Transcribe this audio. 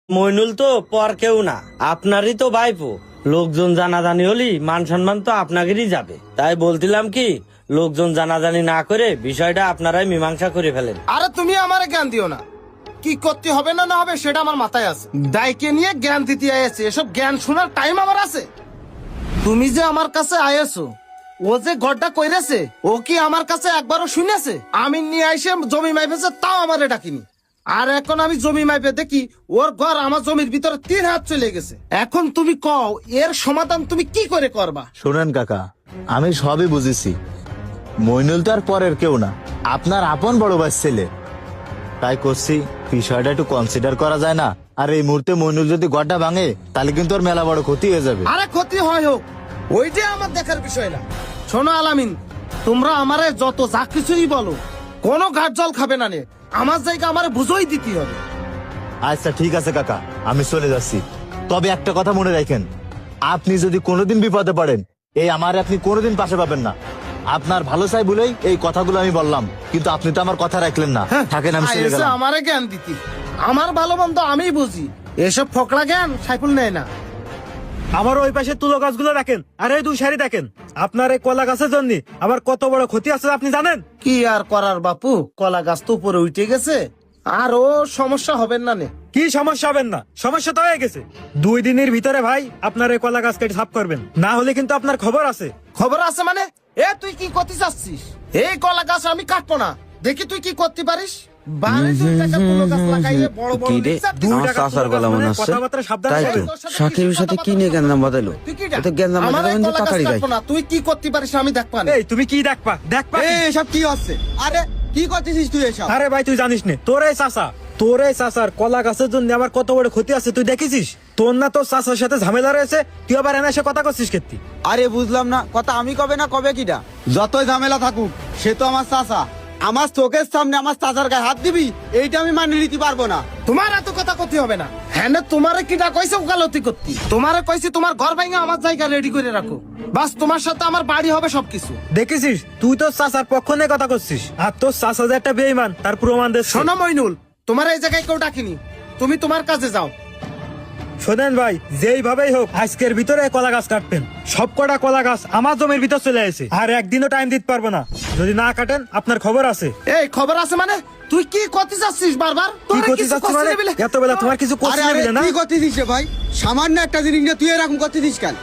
মইনুল তো পর কেউ না, আপনারই তো ভাইপো। লোকজন জানাজানি হলি মান সম্মান তো আপনাদেরই যাবে। তাই বলছিলাম কি, লোকজন জানাজানি না করে বিষয়টা আপনারাই মীমাংসা করে ফেলেন। আরে তুমি আমারে জ্ঞান দিও না, কি করতে হবে না না হবে সেটা আমার মাথায় আছে। দায়কে নিয়ে জ্ঞান দিতে আয়েছে, এসব জ্ঞান শোনার টাইম আমার আছে? তুমি যে আমার কাছে আয়েছো, ও যে গড়টা কইরেছে ও কি আমার কাছে একবারও শুনেছে? আমি নিয়ে আইসে জমি মাইপেছে, তাও আমারে ডাকিনি। আর এখন আমি জমি মাইপে দেখি ওর ঘর আমার জমির ভিতরে 3 হাত চলে গেছে। এখন তুমি কও এর সমাধান তুমি কি করে করবা? শোনেন কাকা, আমি সবই বুঝেছি। মইনুল তো আর পরের কেউ না, আপনার আপন বড় ভাই ছেলে। তাই করছি, বিষয়টা একটু কনসিডার করা যায় না? আর এই মুহূর্তে মইনুল যদি গড়টা ভাঙে তাহলে কিন্তু ওর মেলা বড় ক্ষতি হয়ে যাবে। আরে ক্ষতি হয় হোক, ওইটাই আমার দেখার বিষয় না। শোনো আলামিন, তোমরা আমারে যত যা কিছুই বলো, কোনো ঘাট জল খাবে না নে। আমার জায়গা আমারে বুঝোই দিতে হবে। আচ্ছা ঠিক আছে কাকা, আমি চলে যাচ্ছি। তবে একটা কথা মনে রাখেন, আপনি যদি কোনোদিন বিপদে পড়েন, এই আমার আপনি কোনোদিন পাশে পাবেন না। আপনার ভালো চাই বলেই এই কথাগুলো আমি বললাম, কিন্তু আপনি তো আমার কথা রাখলেন না। থাকেন, আমি চলে এসে গেলাম। আমারে জ্ঞান দিতি, আমার ভালো মন্দ আমিই বুঝি, এসব ফকড়া জ্ঞান সাইফুল নেয় না। আমার ওই পাশে তুলো গাছগুলো দেখেন, আর এই 2 সারি দেখেন। আপনার এই কলা গাছের জন্য আমার কত বড় ক্ষতি আছে আপনি জানেন? কি আর করার বাপু, কলা গাছ তো উপরে উঠে গেছে, আর ও সমস্যা হবেন না নে। কি সমস্যা হবেন না? সমস্যা তো হয়ে গেছে। 2 দিনের ভিতরে ভাই আপনার এই কলা গাছ কেটে সাফ করবেন, না হলে কিন্তু আপনার খবর আছে। খবর আছে মানে? এ তুই কি করতে চাচ্ছিস? এই কলা গাছ আমি কাটবো না, দেখি তুই কি করতে পারিস। বাড়ি 2 টাকা কুলো গাছ লাগাইয়ে বড় বড় কি রে, নিচার দুই আমার টাকা চাচার গলা মনে হচ্ছে। কথাবার্তা সাবধানে তাই তো, বলেন। সাথীর সাথে কি নিয়ে জ্ঞান বাদাইলো? তুই কি এত জ্ঞান আমার এই বাদাইলো কলা গাছ তাড়াতাড়ি যাই। কাটবো না, তুই কি করতে পারিস আমি দেখবা না। এই তুমি কি দেখবা দেখবা কি? এসব কি হচ্ছে? আরে কি করতেছিস তুই এসব? আরে ভাই তুই জানিস না, তোর এই চাচার কলা গাছের জন্য আমার কত বড় ক্ষতি আছে তুই দেখেছিস? তোর না তোর চাচার সাথে ঝামেলা রয়েছে, তুই আবার এনে এসে কথা করছিস কেতি? আরে বুঝলাম না, কথা আমি কবে না কবে কিটা? যতই ঝামেলা থাকুক, সে তো আমার চাচা। আমার চোখের সামনে আমার চাচার গায়ে হাত দিবি, এইটা আমি মানে নিতে পারবো না। তোমার এত কথা করতে হবে না। হ্যাঁ না, তোমারে কিটা কইছে উকালতি করতে? তোমারে কইছি তোমার ঘর ভাঙা আমার জায়গা রেডি করে রাখো, বাস তোমার সাথে আমার বাড়ি হবে সবকিছু। দেখেছিস, তুই তোর চাচার পক্ষ নিয়ে কথা করছিস, আর তোর চাচা যে একটা বেঈমান তার প্রমাণ দিচ্ছে। শোনো মইনুল, তোমার এই জায়গায় কেউ ডাকিনি, তুমি তোমার কাজে যাও। শোনেন ভাই, যেইভাবেই হোক আজকের ভিতরে কলা গাছ কাটবেন। সব কটা কলা গাছ আমার জমির ভিতর চলে আসে, আর একদিনও টাইম দিতে পারবো না। যদি না কাটেন আপনার খবর আছে। এই খবর আছে মানে? তুই কি করতে চাচ্ছিস বারবার? কি তোরে করতে কিছু চাচ্ছি কষ্ট মানে? নেই বলে? এত বেলা তোমার কিছু আরে করতে আরে নেবে না? কি করতেছিস রে ভাই? সামান্য একটা জিনিস নিয়ে তুই এরকম করতেছিস কেন?